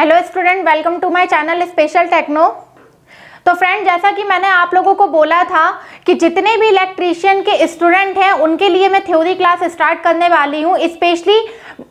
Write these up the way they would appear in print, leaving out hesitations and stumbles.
Hello student, welcome to my channel special techno. तो friend, जैसा कि मैंने आप लोगों को बोला था कि जितने भी इलेक्ट्रीशियन के स्टूडेंट हैं उनके लिए मैं थ्योरी क्लास स्टार्ट करने वाली हूँ। स्पेशली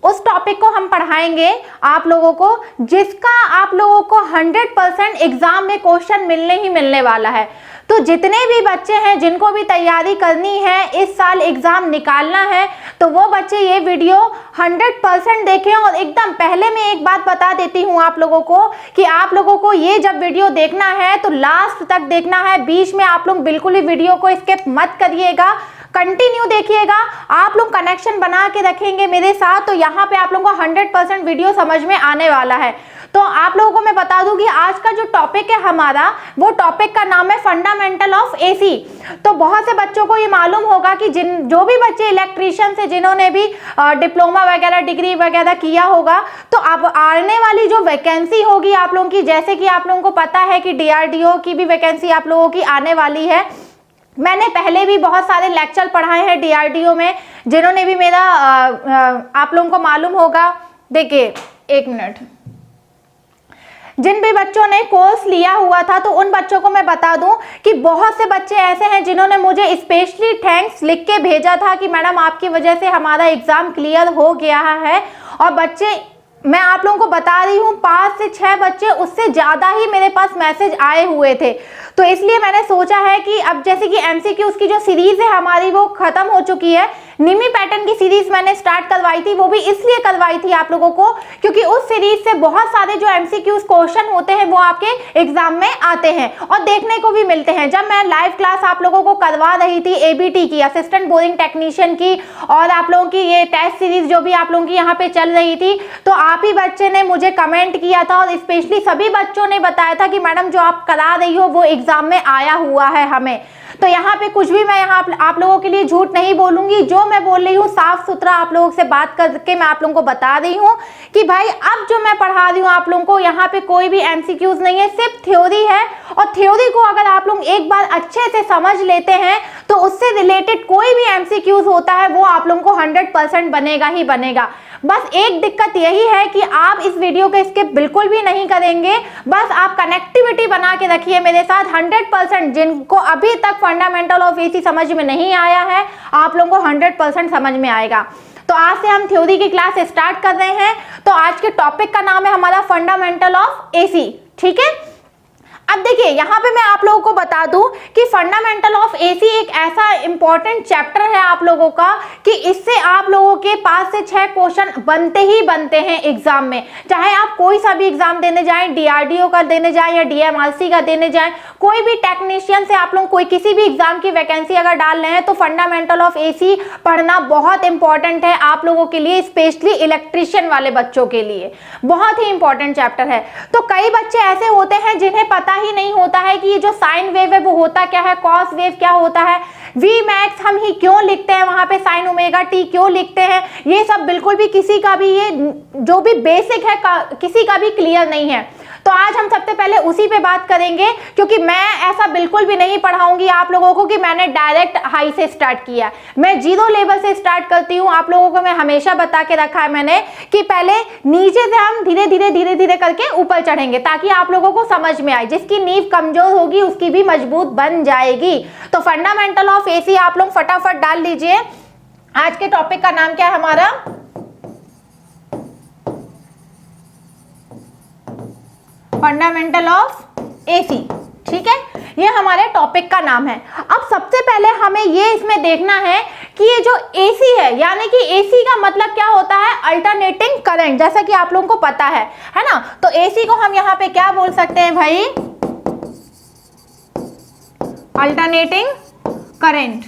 उस टॉपिक को हम पढ़ाएंगे आप लोगों को जिसका आप लोगों को 100% एग्जाम में क्वेश्चन मिलने ही मिलने वाला है। तो जितने भी बच्चे हैं जिनको भी तैयारी करनी है, इस साल एग्जाम निकालना है, तो वो बच्चे ये वीडियो 100% देखें। और एकदम पहले मैं एक बात बता देती हूँ आप लोगों को कि आप लोगों को ये जब वीडियो देखना है तो लास्ट तक देखना है। बीच में आप लोग बिल्कुल ही वीडियो को स्किप मत करिएगा, कंटिन्यू देखिएगा। आप लोग कनेक्शन बना के रखेंगे मेरे साथ तो यहाँ पे आप लोगों को 100% वीडियो समझ में आने वाला है। तो आप लोगों को मैं बता दूं कि आज का जो टॉपिक है हमारा, वो टॉपिक का नाम है फंडामेंटल ऑफ एसी। तो बहुत से बच्चों को ये मालूम होगा कि जो भी बच्चे इलेक्ट्रीशियन से जिन्होंने भी डिप्लोमा वगैरह डिग्री वगैरह किया होगा, तो अब आने वाली जो वैकेंसी होगी आप लोगों की, जैसे कि आप लोगों को पता है कि DRDO की भी वैकेंसी आप लोगों की आने वाली है। मैंने पहले भी बहुत सारे लेक्चर पढ़ाए हैं DRDO में, जिन्होंने भी मेरा आप लोगों को मालूम होगा। देखिए एक मिनट, जिन भी बच्चों ने कोर्स लिया हुआ था तो उन बच्चों को मैं बता दूं कि बहुत से बच्चे ऐसे हैं जिन्होंने मुझे स्पेशली थैंक्स लिख के भेजा था कि मैडम आपकी वजह से हमारा एग्जाम क्लियर हो गया है। और बच्चे, मैं आप लोगों को बता रही हूँ, 5 से 6 बच्चे, उससे ज़्यादा ही मेरे पास मैसेज आए हुए थे। तो इसलिए मैंने सोचा है कि अब जैसे कि MCQs की जो सीरीज़ है हमारी वो ख़त्म हो चुकी है। निमी पैटर्न की सीरीज़ मैंने स्टार्ट करवाई थी, वो भी इसलिए करवाई थी आप लोगों को क्योंकि उस सीरीज़ से बहुत सारे जो MCQs क्वेश्चन होते हैं वो आपके एग्जाम में आते हैं और देखने को भी मिलते हैं। जब मैं लाइव क्लास आप लोगों को करवा रही थी ABT की, असिस्टेंट बोरिंग टेक्नीशियन की, और आप लोगों की ये टेस्ट सीरीज़ जो भी आप लोगों की यहाँ पे चल रही थी, तो आप ही बच्चे ने मुझे कमेंट किया था और स्पेशली सभी बच्चों ने बताया था कि मैडम जो आप करा रही हो वो एग्जाम में आया हुआ है हमें। तो यहाँ पे कुछ भी मैं यहाँ आप लोगों के लिए झूठ नहीं बोलूंगी, जो मैं बोल रही हूँ साफ सुथरा आप लोगों से बात करके मैं आप लोगों को बता रही हूँ कि भाई अब जो मैं पढ़ा रही हूँ आप लोगों को, यहाँ पे कोई भी MCQs नहीं है, सिर्फ थ्योरी है। और थ्योरी को अगर आप लोग एक बार अच्छे से समझ लेते हैं तो उससे रिलेटेड कोई भी MCQs होता है वो आप लोगों को 100% बनेगा ही बनेगा। बस एक दिक्कत यही है कि आप इस वीडियो को स्किप बिल्कुल भी नहीं करेंगे, बस आप कनेक्टिविटी बना के रखिए मेरे साथ। 100% जिनको अभी तक फंडामेंटल ऑफ एसी समझ में नहीं आया है, आप लोगों को 100% समझ में आएगा। तो आज से हम थ्योरी की क्लास स्टार्ट कर रहे हैं। तो आज के टॉपिक का नाम है हमारा फंडामेंटल ऑफ एसी, ठीक है। अब देखिए यहाँ पे मैं आप लोगों को बता दूं कि फंडामेंटल ऑफ एसी एक ऐसा इंपॉर्टेंट चैप्टर है आप लोगों का कि इससे आप लोगों के 5 से 6 क्वेश्चन बनते ही बनते हैं एग्जाम में। चाहे आप कोई सा भी एग्जाम देने जाएं, DRDO का देने जाएं या DMRC का देने जाएं, कोई भी टेक्नीशियन से आप लोग कोई किसी भी एग्जाम की वैकेंसी अगर डाल रहे हैं तो फंडामेंटल ऑफ एसी पढ़ना बहुत इंपॉर्टेंट है आप लोगों के लिए, स्पेशली इलेक्ट्रीशियन वाले बच्चों के लिए बहुत ही इंपॉर्टेंट चैप्टर है। तो कई बच्चे ऐसे होते हैं जिन्हें पता ही नहीं होता है कि ये जो साइन वेव है वो होता क्या है, कॉस वेव क्या होता है, Vmax हम ही क्यों लिखते हैं, वहां पे साइन ओमेगा टी क्यों लिखते हैं, ये सब बिल्कुल भी किसी का भी, ये जो भी बेसिक है किसी का भी क्लियर नहीं है। तो आज हम सबसे पहले उसी पे बात करेंगे क्योंकि मैं ऐसा बिल्कुल भी नहीं पढ़ाऊंगी आप लोगों को कि मैंने डायरेक्ट हाई से स्टार्ट किया। मैं 0 लेवल से स्टार्ट करती हूँ। आप लोगों को मैं हमेशा बता के रखा है मैंने कि पहले नीचे से हम धीरे धीरे करके ऊपर चढ़ेंगे ताकि आप लोगों को समझ में आए। जिसकी नींव कमजोर होगी उसकी भी मजबूत बन जाएगी। तो फंडामेंटल ऑफ एसी आप लोग फटाफट डाल लीजिए। आज के टॉपिक का नाम क्या है हमारा, फंडामेंटल ऑफ एसी, ठीक है। ये हमारे टॉपिक का नाम है। अब सबसे पहले हमें ये इसमें देखना है कि ये जो एसी है, यानी कि एसी का मतलब क्या होता है, अल्टरनेटिंग करंट, जैसा कि आप लोगों को पता है ना। तो एसी को हम यहाँ पे क्या बोल सकते हैं भाई, अल्टरनेटिंग करंट।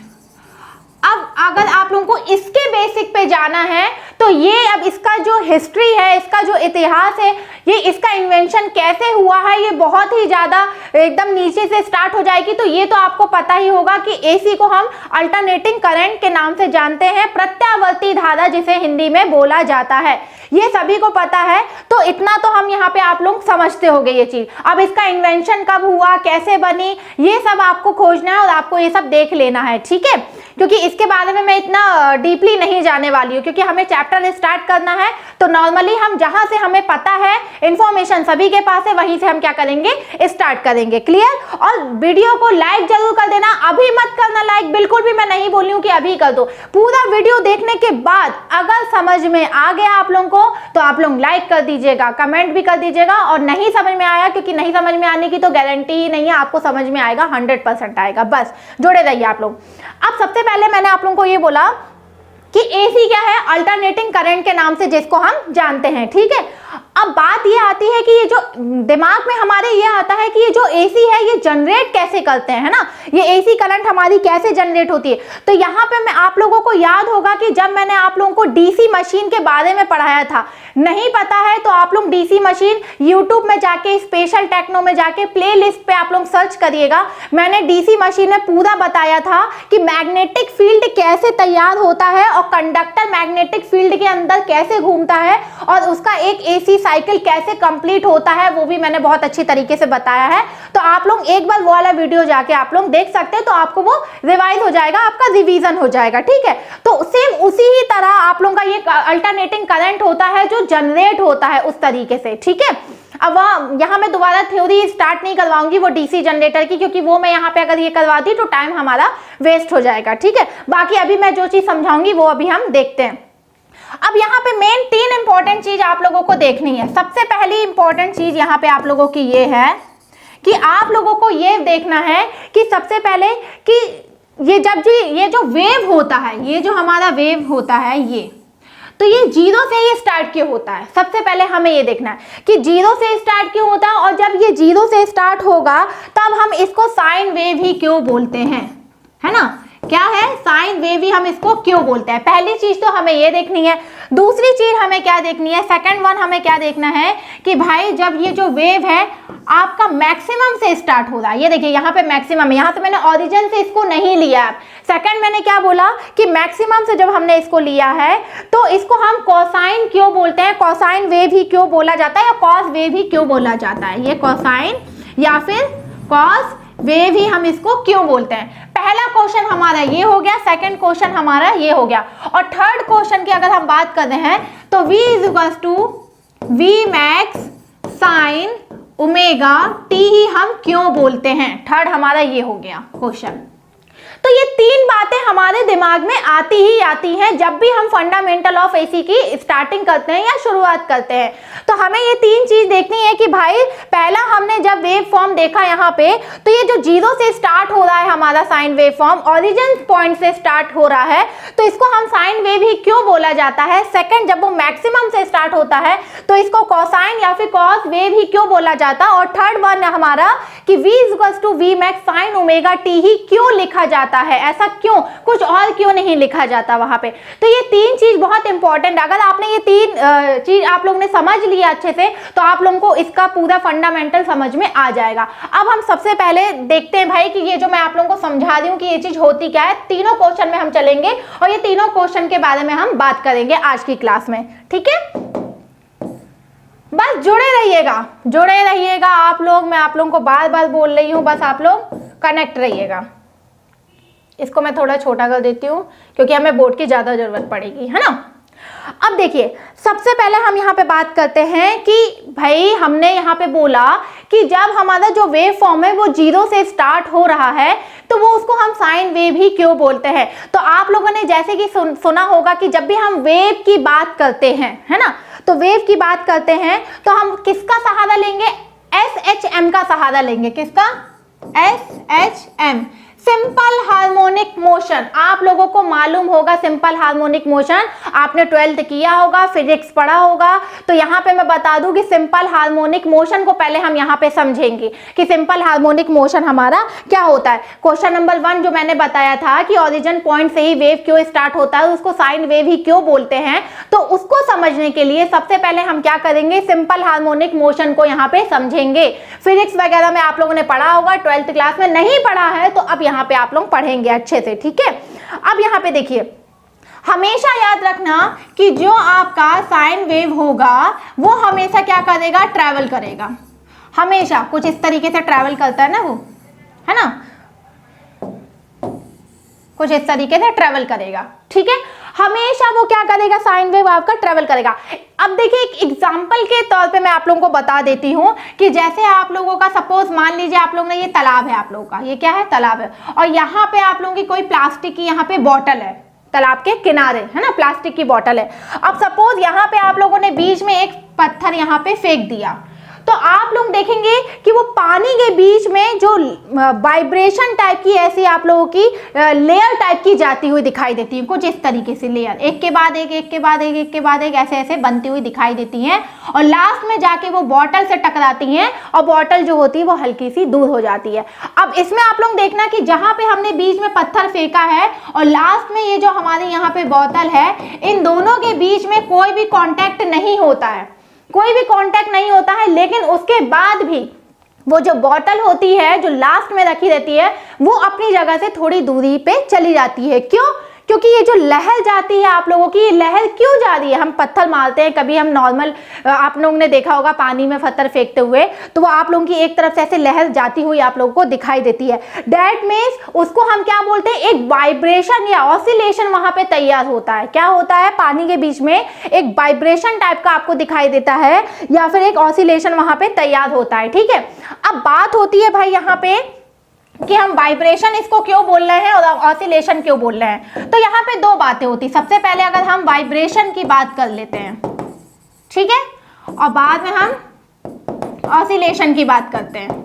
अब अगर आप लोगों को इसके बेसिक पे जाना है तो ये अब इसका जो हिस्ट्री है, इसका जो इतिहास है, ये इसका इन्वेंशन कैसे हुआ है, ये बहुत ही ज्यादा एकदम नीचे से स्टार्ट हो जाएगी। तो ये तो आपको पता ही होगा कि एसी को हम अल्टरनेटिंग करंट के नाम से जानते हैं, प्रत्यावर्ती धारा जिसे हिंदी में बोला जाता है, ये सभी को पता है। तो इतना तो हम यहाँ पे आप लोग समझते होंगे ये चीज। अब इसका इन्वेंशन कब हुआ, कैसे बनी, ये सब आपको खोजना है और आपको ये सब देख लेना है, ठीक है। क्योंकि इसके बारे में मैं इतना डीपली नहीं जाने वाली हूँ, क्योंकि हमें चैप्टर स्टार्ट करना है। तो नॉर्मली हम जहां से हमें पता है, इंफॉर्मेशन सभी के पास है, वहीं से हम क्या करेंगे, स्टार्ट करेंगे। क्लियर? और वीडियो को लाइक जरूर कर देना, अभी मत करना लाइक, बिल्कुल भी मैं नहीं बोल रही हूँ कि अभी कर दो। पूरा वीडियो देखने के बाद अगर समझ में आ गया आप लोगों को तो आप लोग लाइक कर दीजिएगा, कमेंट भी कर दीजिएगा। और नहीं समझ में आया, क्योंकि नहीं समझ में आने की तो गारंटी ही नहीं है, आपको समझ में आएगा, 100% आएगा। बस जुड़े रहिए आप लोग। अब सबसे पहले मैंने आप लोगों को ये बोला कि एसी क्या है, अल्टरनेटिंग करंट के नाम से जिसको हम जानते हैं। ठीक है, अब बात ये आती है कि ये जो दिमाग में हमारे ये आता है कि ये जो एसी है ये जनरेट कैसे करते हैं, है ना, ये एसी करंट हमारी कैसे जनरेट होती है। तो यहाँ पे मैं आप लोगों को याद होगा कि जब मैंने आप लोगों को डीसी मशीन के बारे में पढ़ाया था, नहीं पता है तो आप लोग डीसी मशीन यूट्यूब में जाके, स्पेशल टेक्नो में जाके प्ले लिस्ट पे आप लोग सर्च करिएगा। मैंने डीसी मशीन में पूरा बताया था कि मैग्नेटिक फील्ड कैसे तैयार होता है और कंडक्टर मैग्नेटिक फील्ड के अंदर कैसे घूमता है और उसका एक एसी साइकिल कैसे कंप्लीट होता है, वो भी मैंने बहुत अच्छी तरीके से बताया है। तो आप लोग एक बार वो वाला वीडियो जाके आप लोग देख सकते हैं, तो आपको वो रिवाइज हो जाएगा, आपका रिवीजन हो जाएगा। ठीक है, तो सेम उसी ही तरह आप लोगों का ये अल्टरनेटिंग करंट होता है जो जनरेट होता है उस तरीके से। ठीक है, अब यहाँ मैं दोबारा थ्योरी स्टार्ट नहीं करवाऊंगी वो डीसी जनरेटर की, क्योंकि वो मैं यहाँ पे अगर ये करवाती तो टाइम हमारा वेस्ट हो जाएगा। ठीक है, बाकी अभी मैं जो चीज समझाऊंगी वो अभी हम देखते हैं। अब यहाँ पे मेन 3 इंपॉर्टेंट चीज आप लोगों को देखनी है। सबसे पहली इंपॉर्टेंट चीज यहाँ पे आप लोगों की ये है कि आप लोगों को ये देखना है कि सबसे पहले कि ये जब ये जो वेव होता है, ये जो हमारा वेव होता है ये, तो ये 0 से ही स्टार्ट क्यों होता है। सबसे पहले हमें ये देखना है कि 0 से स्टार्ट क्यों होता है, और जब ये 0 से स्टार्ट होगा तब हम इसको साइन वेव ही क्यों बोलते हैं, है ना, क्या है, साइन वेव ही हम इसको क्यों बोलते हैं। पहली चीज तो हमें ये देखनी है। दूसरी चीज हमें क्या देखनी है, सेकंड वन हमें क्या देखना है कि भाई जब ये जो वेव है आपका मैक्सिमम से स्टार्ट हो रहा है, ये देखिए यहाँ पे मैक्सिमम है, यहाँ तो मैंने ओरिजिन से इसको नहीं लिया। सेकंड मैंने क्या बोला कि मैक्सिमम से जब हमने इसको लिया है तो इसको हम कोसाइन क्यों बोलते हैं, कोसाइन वेव ही क्यों बोला जाता है या कॉस वेव ही क्यों बोला जाता है, ये कोसाइन या फिर कॉस वेव ही हम इसको क्यों बोलते हैं। पहला क्वेश्चन हमारा ये हो गया, सेकंड क्वेश्चन हमारा ये हो गया, और थर्ड क्वेश्चन की अगर हम बात कर रहे हैं तो V = V max sin omega t ही हम क्यों बोलते हैं। थर्ड हमारा ये हो गया क्वेश्चन। तो ये 3 बातें हमारे दिमाग में आती ही आती हैं जब भी हम फंडामेंटल ऑफ एसी की स्टार्टिंग करते हैं या शुरुआत करते हैं। तो हमें ये 3 चीज देखनी है कि भाई पहला हमने जब वेव फॉर्म देखा यहाँ पे, तो ये जो 0 से स्टार्ट हो रहा है हमारा sine wave form, origin point से स्टार्ट हो रहा है, तो इसको हम साइन वेव ही क्यों बोला जाता है। सेकंड, जब वो मैक्सिमम से स्टार्ट होता है तो इसको कोसाइन या फिर कॉस वेव ही क्यों बोला जाता है। और थर्ड वन हमारा कि V = V max sin omega t ही क्यों लिखा जाता है, ऐसा क्यों, कुछ और क्यों नहीं लिखा जाता वहां पे। तो ये 3 चीज बहुत इंपॉर्टेंट, अगर आपने ये 3 चीज आप लोगों ने समझ लिया अच्छे से तो आप लोगों को इसका पूरा फंडामेंटल समझ में आ जाएगा। अब हम सबसे पहले देखते हैं भाई कि ये जो मैं आप लोगों को समझा रही हूँ कि ये चीज होती क्या है। तीनों क्वेश्चन में हम चलेंगे और ये तीनों क्वेश्चन के बारे में हम बात करेंगे आज की क्लास में। ठीक है, बस जुड़े रहिएगा आप लोग। मैं आप लोगों को बार बार बोल रही हूँ, बस आप लोग कनेक्ट रहिएगा। इसको मैं थोड़ा छोटा कर देती हूँ क्योंकि हमें बोर्ड की ज्यादा जरूरत पड़ेगी, है ना। अब देखिए, सबसे पहले हम यहाँ पे बात करते हैं कि भाई हमने यहाँ पे बोला कि जब हमारा जो वेव फॉर्म है वो 0 से स्टार्ट हो रहा है तो वो उसको हम साइन वेव ही क्यों बोलते हैं। तो आप लोगों ने जैसे कि सुना होगा कि जब भी हम वेव की बात करते हैं, है ना, तो वेव की बात करते हैं तो हम किसका सहारा लेंगे, SHM का सहारा लेंगे। किसका, SHM, सिंपल हार्मोनिक मोशन। आप लोगों को मालूम होगा सिंपल हार्मोनिक मोशन, आपने 12th किया होगा, फिजिक्स पढ़ा होगा। तो यहाँ पे मैं बता दूं कि सिंपल हार्मोनिक मोशन को पहले हम यहाँ पे समझेंगे कि सिंपल हार्मोनिक मोशन हमारा क्या होता है। क्वेश्चन नंबर 1 जो मैंने बताया था कि ओरिजिन पॉइंट से ही वेव क्यों स्टार्ट होता है, उसको साइन वेव ही क्यों बोलते हैं, तो उसको समझने के लिए सबसे पहले हम क्या करेंगे, सिंपल हार्मोनिक मोशन को यहाँ पे समझेंगे। फिजिक्स वगैरह में आप लोगों ने पढ़ा होगा, 12th क्लास में नहीं पढ़ा है तो अब यहाँ पे आप लोग पढ़ेंगे अच्छे से। ठीक है, अब यहाँ पे देखिए, हमेशा याद रखना कि जो आपका साइन वेव होगा वो हमेशा क्या करेगा, ट्रैवल करेगा। हमेशा कुछ इस तरीके से ट्रैवल करता है ना वो, है ना। कुछ इस तरीके से ट्रेवल करेगा, ठीक है। हमेशा वो क्या करेगा, साइन वेव आपका ट्रेवल करेगा। अब देखिए एक एग्जांपल के तौर पे मैं आप लोगों को बता देती हूँ कि जैसे आप लोगों का सपोज मान लीजिए आप लोगों ने, ये तालाब है आप लोगों का, ये क्या है, तालाब है, और यहाँ पे आप लोगों की कोई प्लास्टिक की यहाँ पे बॉटल है, तालाब के किनारे है ना, प्लास्टिक की बॉटल है। अब सपोज यहाँ पे आप लोगों ने बीच में एक पत्थर यहाँ पे फेंक दिया, तो आप लोग देखेंगे कि वो पानी के बीच में जो वाइब्रेशन टाइप की ऐसी आप लोगों की लेयर टाइप की जाती हुई दिखाई देती है, कुछ इस तरीके से लेयर एक के बाद एक, एक के बाद एक, एक के बाद एक, ऐसे ऐसे बनती हुई दिखाई देती हैं, और लास्ट में जाके वो बॉटल से टकराती हैं, और बॉटल जो होती है वो हल्की सी दूर हो जाती है। अब इसमें आप लोग देखना कि जहां पे हमने बीच में पत्थर फेंका है और लास्ट में ये जो हमारे यहाँ पे बोतल है, इन दोनों के बीच में कोई भी कॉन्टैक्ट नहीं होता है, कोई भी कांटेक्ट नहीं होता है, लेकिन उसके बाद भी वो जो बॉटल होती है जो लास्ट में रखी रहती है, वो अपनी जगह से थोड़ी दूरी पे चली जाती है। क्यों? क्योंकि ये जो लहर जाती है आप लोगों की, ये लहर क्यों जा रही है, हम पत्थर मारते हैं, कभी हम नॉर्मल आप लोगों ने देखा होगा पानी में पत्थर फेंकते हुए, तो वो आप लोगों की एक तरफ से ऐसे लहर जाती हुई आप लोगों को दिखाई देती है। दैट मीन्स उसको हम क्या बोलते हैं, एक वाइब्रेशन या ऑसिलेशन वहां पे तैयार होता है। क्या होता है, पानी के बीच में एक वाइब्रेशन टाइप का आपको दिखाई देता है, या फिर एक ऑसिलेशन वहां पे तैयार होता है, ठीक है। अब बात होती है भाई यहाँ पे कि हम वाइब्रेशन इसको क्यों बोल रहे हैं और ऑसिलेशन क्यों बोल रहे हैं। तो यहाँ पे दो बातें होती, सबसे पहले अगर हम वाइब्रेशन की बात कर लेते हैं, ठीक है, और बाद में हम ऑसिलेशन की बात करते हैं।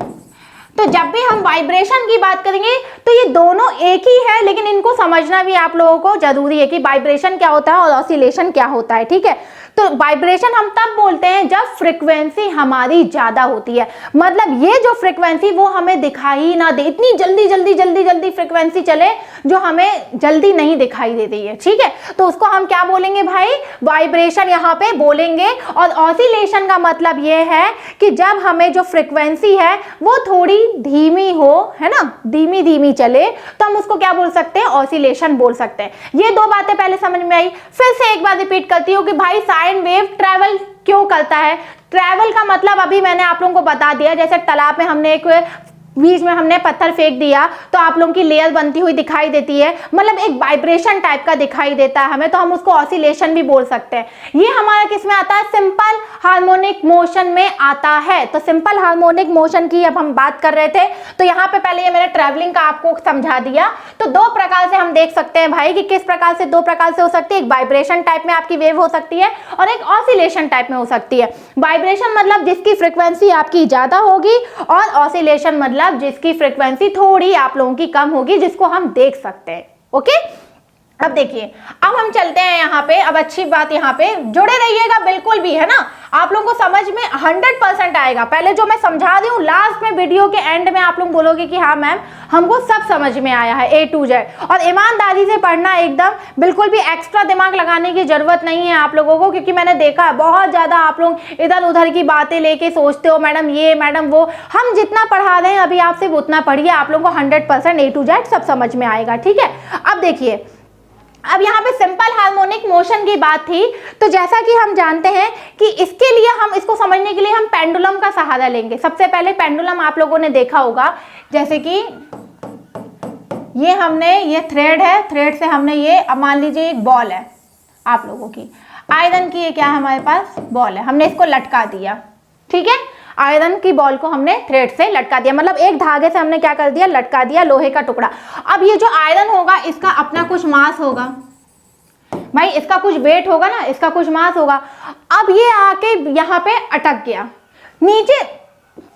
तो जब भी हम वाइब्रेशन की बात करेंगे तो ये दोनों एक ही है, लेकिन इनको समझना भी आप लोगों को जरूरी है कि वाइब्रेशन क्या होता है और ऑसिलेशन क्या होता है, ठीक है। तो वाइब्रेशन हम तब बोलते हैं जब फ्रीक्वेंसी हमारी ज्यादा होती है, मतलब ये जो फ्रीक्वेंसी वो हमें दिखाई ना दे, इतनी जल्दी जल्दी जल्दी जल्दी फ्रीक्वेंसी चले जो हमें जल्दी नहीं दिखाई दे रही है, ठीक है। तो उसको हम क्या बोलेंगे भाई, वाइब्रेशन यहाँ पे बोलेंगे। और ऑसिलेशन का मतलब ये है कि जब हमें जो फ्रीक्वेंसी है वो थोड़ी धीमी हो, है ना, धीमी धीमी चले, तो हम उसको क्या बोल सकते हैं, ऑसिलेशन बोल सकते हैं। ये दो बातें पहले समझ में आई। फिर से एक बार रिपीट करती हूँ कि भाई साइन वेव ट्रैवल क्यों करता है। ट्रैवल का मतलब अभी मैंने आप लोगों को बता दिया, जैसे तालाब में हमने एक बीच में हमने पत्थर फेंक दिया तो आप लोगों की लेयर बनती हुई दिखाई देती है, मतलब एक वाइब्रेशन टाइप का दिखाई देता है हमें, तो हम उसको ऑसिलेशन भी बोल सकते हैं। ये हमारा किस में आता है, सिंपल हार्मोनिक मोशन में आता है। तो सिंपल हार्मोनिक मोशन की अब हम बात कर रहे थे, तो यहाँ पे पहले ये मैंने ट्रैवलिंग का आपको समझा दिया। तो दो प्रकार से हम देख सकते हैं भाई कि किस प्रकार से, दो प्रकार से हो सकती है, एक वाइब्रेशन टाइप में आपकी वेव हो सकती है और एक ऑसिलेशन टाइप में हो सकती है। वाइब्रेशन मतलब जिसकी फ्रिक्वेंसी आपकी ज्यादा होगी, और ऑसिलेशन मतलब जिसकी फ्रीक्वेंसी थोड़ी आप लोगों की कम होगी, जिसको हम देख सकते हैं। ओके, अब देखिए, अब हम चलते हैं यहाँ पे। अब अच्छी बात, यहाँ पे जुड़े रहिएगा बिल्कुल भी, है ना, आप लोगों को समझ में 100% आएगा। पहले जो मैं समझा रही हूँ, लास्ट में वीडियो के एंड में आप लोग बोलोगे कि हाँ मैम हमको सब समझ में आया है A to Z। और ईमानदारी से पढ़ना, एकदम बिल्कुल भी एक्स्ट्रा दिमाग लगाने की जरूरत नहीं है आप लोगों को, क्योंकि मैंने देखा है बहुत ज्यादा आप लोग इधर उधर की बातें लेके सोचते हो मैडम ये मैडम वो। हम जितना पढ़ा रहे हैं अभी आप सिर्फ उतना पढ़िए, आप लोगों को 100% A to Z सब समझ में आएगा, ठीक है। अब देखिए, अब यहाँ पे सिंपल हार्मोनिक मोशन की बात थी, तो जैसा कि हम जानते हैं कि इसके लिए हम इसको समझने के लिए हम पेंडुलम का सहारा लेंगे। सबसे पहले पेंडुलम आप लोगों ने देखा होगा, जैसे कि ये हमने, ये थ्रेड है, थ्रेड से हमने ये, अब मान लीजिए एक बॉल है आप लोगों की आयरन की, ये क्या है हमारे पास, बॉल है, हमने इसको लटका दिया, ठीक है। आयरन की बॉल को हमने थ्रेड से लटका दिया, मतलब एक धागे से हमने क्या कर दिया, लटका दिया, लोहे का टुकड़ा। अब ये जो आयरन होगा इसका अपना कुछ मास होगा भाई, इसका कुछ वेट होगा ना, इसका कुछ मास होगा। अब ये आके यहाँ पे अटक गया नीचे।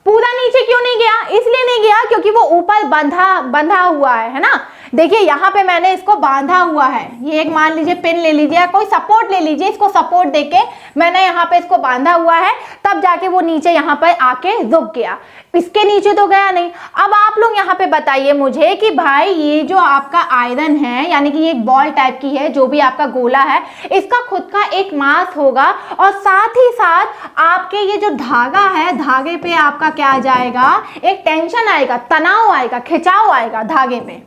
पूरा नीचे क्यों नहीं गया, इसलिए नहीं गया क्योंकि वो ऊपर बंधा हुआ है ना। देखिए यहाँ पे मैंने इसको बांधा हुआ है, ये एक मान लीजिए पिन ले लीजिए, कोई सपोर्ट ले लीजिए, इसको सपोर्ट देके मैंने यहाँ पे इसको बांधा हुआ है, तब जाके वो नीचे यहाँ पर आके रुक गया, इसके नीचे तो गया नहीं। अब आप लोग यहाँ पे बताइए मुझे कि भाई ये जो आपका आयरन है, यानी कि ये एक बॉल टाइप की है, जो भी आपका गोला है, इसका खुद का एक मास होगा, और साथ ही साथ आपके ये जो धागा है, धागे पे आपका क्या आ जाएगा, एक टेंशन आएगा, तनाव आएगा, खिंचाव आएगा, धागे पे